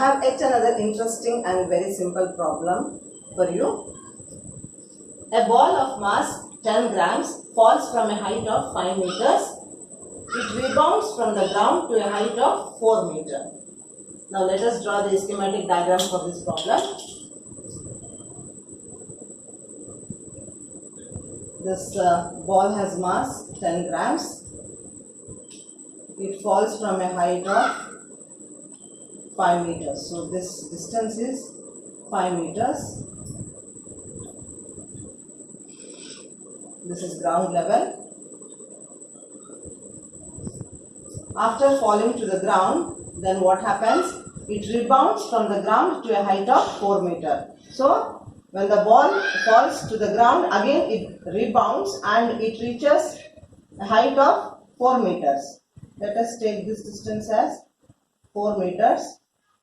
have yet another interesting and very simple problem for you. A ball of mass 10 grams falls from a height of 5 meters. It rebounds from the ground to a height of 4 meters. Now let us draw the schematic diagram for this problem. This ball has mass 10 grams. It falls from a height of 5 meters. So this distance is 5 meters. This is ground level. After falling to the ground, then what happens? It rebounds from the ground to a height of 4 meters. So when the ball falls to the ground, again it rebounds and it reaches a height of 4 meters. Let us take this distance as 4 meters.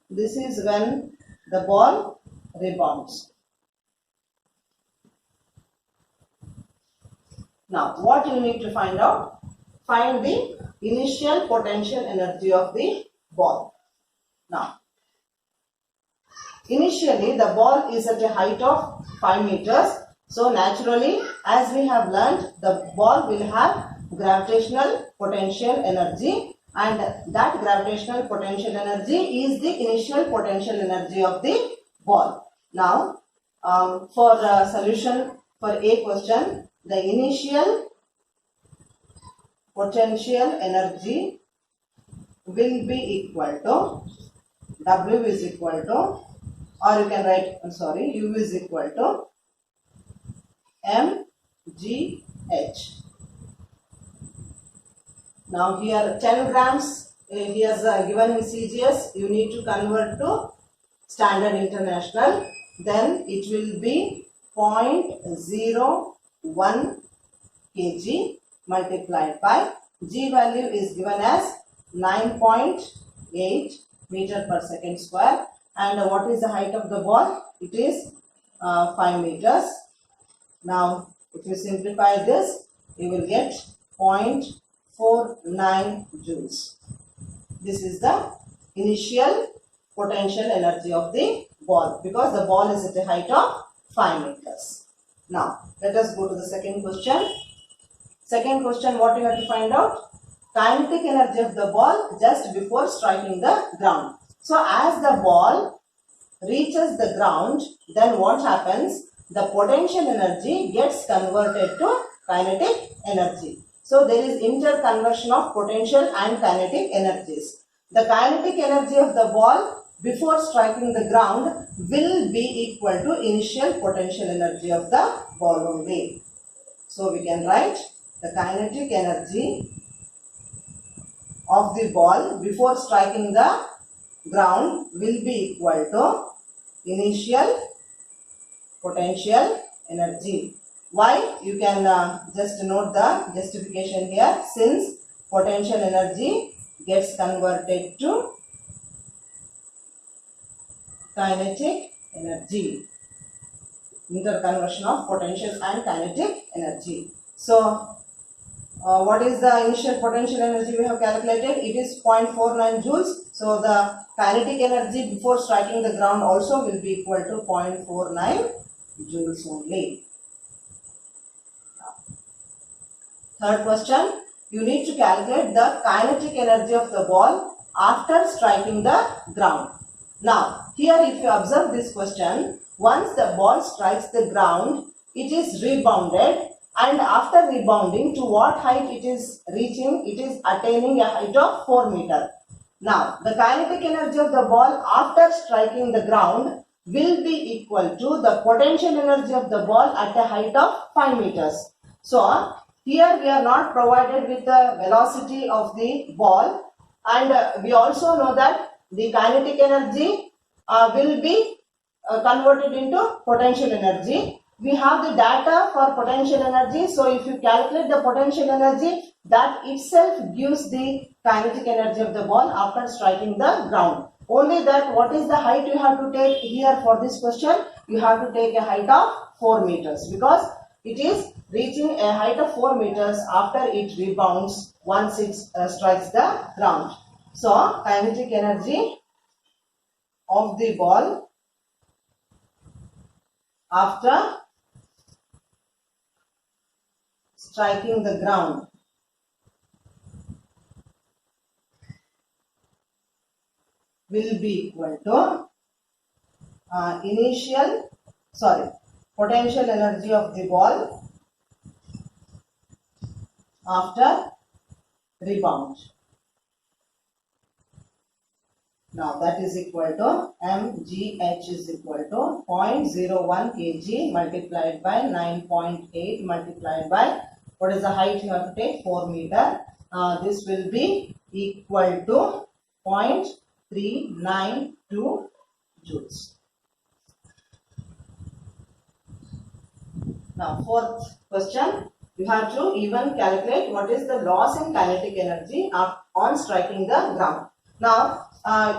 This is when the ball rebounds. Now, what you need to find out? Find the initial potential energy of the ball. Now, initially the ball is at a height of 5 meters. So, naturally, as we have learnt, the ball will have gravitational potential energy, and that gravitational potential energy is the initial potential energy of the ball. Now, for solution for a question, the initial potential energy will be equal to W is equal to, or you can write, U is equal to mgh. Now here 10 grams, he has given in CGS, you need to convert to standard international, then it will be 0.01 kg multiplied by G value is given as 9.8 meter per second square, and what is the height of the ball? It is 5 meters. Now if you simplify this, you will get 0.49 joules. This is the initial potential energy of the ball, because the ball is at a height of 5 meters. Now let us go to the second question. Second question, what you have to find out? Kinetic energy of the ball just before striking the ground. So as the ball reaches the ground, then what happens? The potential energy gets converted to kinetic energy. So there is interconversion of potential and kinetic energies. The kinetic energy of the ball before striking the ground will be equal to initial potential energy of the ball only. So we can write the kinetic energy of the ball before striking the ground will be equal to initial potential energy. Why? You can just note the justification here. Since potential energy gets converted to kinetic energy, interconversion of potential and kinetic energy. So what is the initial potential energy we have calculated? It is 0.49 joules. So the kinetic energy before striking the ground also will be equal to 0.49 joules only. Third question, you need to calculate the kinetic energy of the ball after striking the ground. Now, here if you observe this question, once the ball strikes the ground, it is rebounded, and after rebounding, to what height it is reaching? It is attaining a height of 4 meters. Now, the kinetic energy of the ball after striking the ground will be equal to the potential energy of the ball at a height of 5 meters. So, here we are not provided with the velocity of the ball, and we also know that the kinetic energy will be converted into potential energy. We have the data for potential energy, so if you calculate the potential energy, that itself gives the kinetic energy of the ball after striking the ground. Only that what is the height you have to take here for this question? You have to take a height of 4 meters, because it is reaching a height of 4 meters after it rebounds once it strikes the ground. So kinetic energy of the ball after striking the ground will be equal to potential energy of the ball after rebound. Now that is equal to mgh is equal to 0.01 kg multiplied by 9.8 multiplied by, what is the height you have to take? 4 meter. This will be equal to 0.392 joules. Now fourth question, you have to even calculate what is the loss in kinetic energy on striking the ground. Now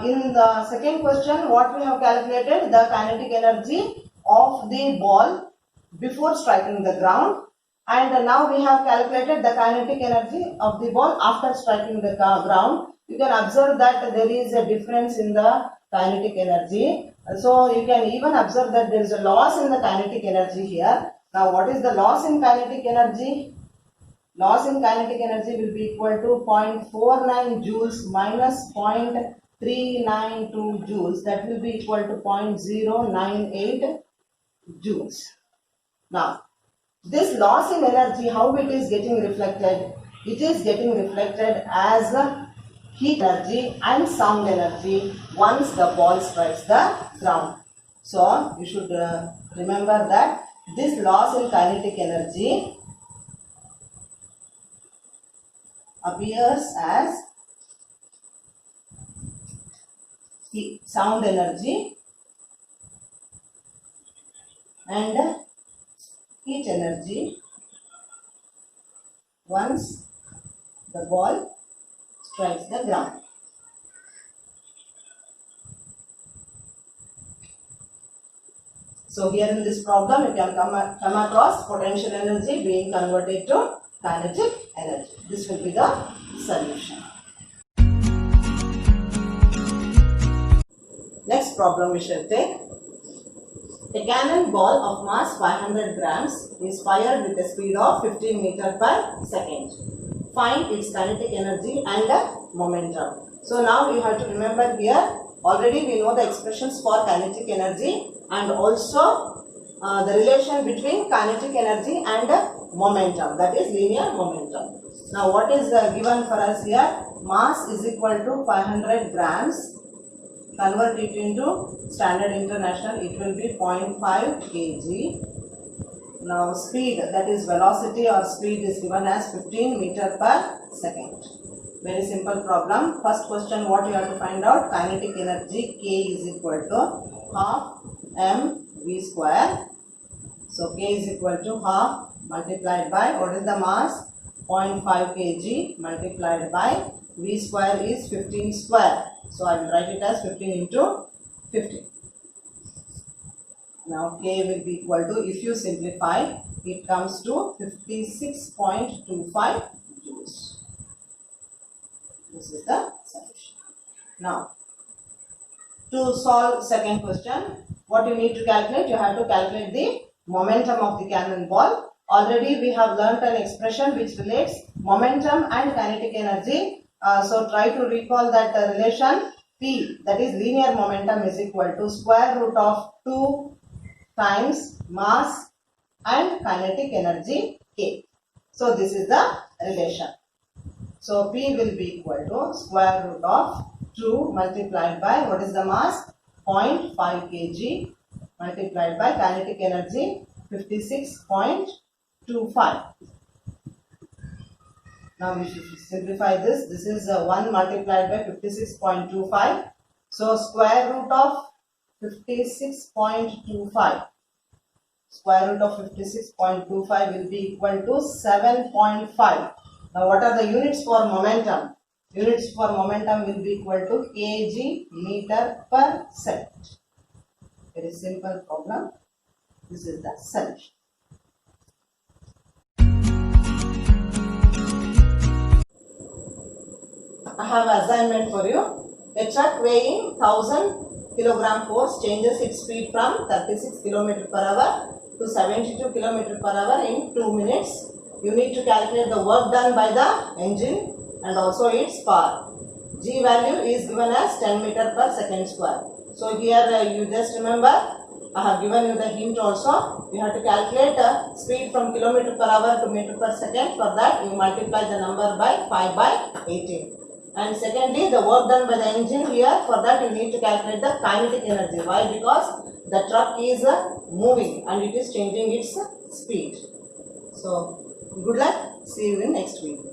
in the second question, what we have calculated? The kinetic energy of the ball before striking the ground, and now we have calculated the kinetic energy of the ball after striking the ground. You can observe that there is a difference in the kinetic energy. So you can even observe that there is a loss in the kinetic energy here. Now what is the loss in kinetic energy? Loss in kinetic energy will be equal to 0.49 joules minus 0.392 joules. That will be equal to 0.098 joules. Now this loss in energy, how it is getting reflected? It is getting reflected as heat energy and sound energy once the ball strikes the ground. So you should remember that this loss in kinetic energy appears as sound energy and heat energy once the ball strikes the ground. So here in this problem you can come across potential energy being converted to kinetic energy. This will be the solution. Next problem we shall take. A cannonball of mass 500 grams is fired with a speed of 15 meters per second. Find its kinetic energy and momentum. So now you have to remember here, already we know the expressions for kinetic energy and also the relation between kinetic energy and momentum, that is linear momentum. Now what is given for us here? Mass is equal to 500 grams. Convert it into standard international, it will be 0.5 kg. Now speed, that is velocity or speed, is given as 15 meter per second. Very simple problem. First question, what you have to find out? Kinetic energy K is equal to half mv square. So K is equal to half multiplied by, what is the mass? 0.5 kg multiplied by v square is 15 square. So I will write it as 15 into 15. Now K will be equal to, if you simplify, it comes to 56.25 joules. This is the solution. Now to solve second question, what you need to calculate? You have to calculate the momentum of the cannonball. Already we have learnt an expression which relates momentum and kinetic energy. So try to recall that relation. P, that is linear momentum, is equal to square root of 2 times mass and kinetic energy K. So this is the relation. So P will be equal to square root of 2 multiplied by, what is the mass? 0.5 kg multiplied by kinetic energy 56.25. Now we should simplify this. This is 1 multiplied by 56.25. So square root of 56.25. Square root of 56.25 will be equal to 7.5. Now what are the units for momentum? Units for momentum will be equal to kg meter per second. Very simple problem. This is the solution. I have assignment for you. A truck weighing 1000 kilogram force changes its speed from 36 km per hour to 72 km per hour in 2 minutes. You need to calculate the work done by the engine and also its power. G value is given as 10 meter per second square. So here you just remember, I have given you the hint also. You have to calculate speed from kilometer per hour to meter per second. For that, you multiply the number by 5 by 18. And secondly, the work done by the engine here, for that you need to calculate the kinetic energy. Why? Because the truck is moving and it is changing its speed. So, good luck. See you in next video.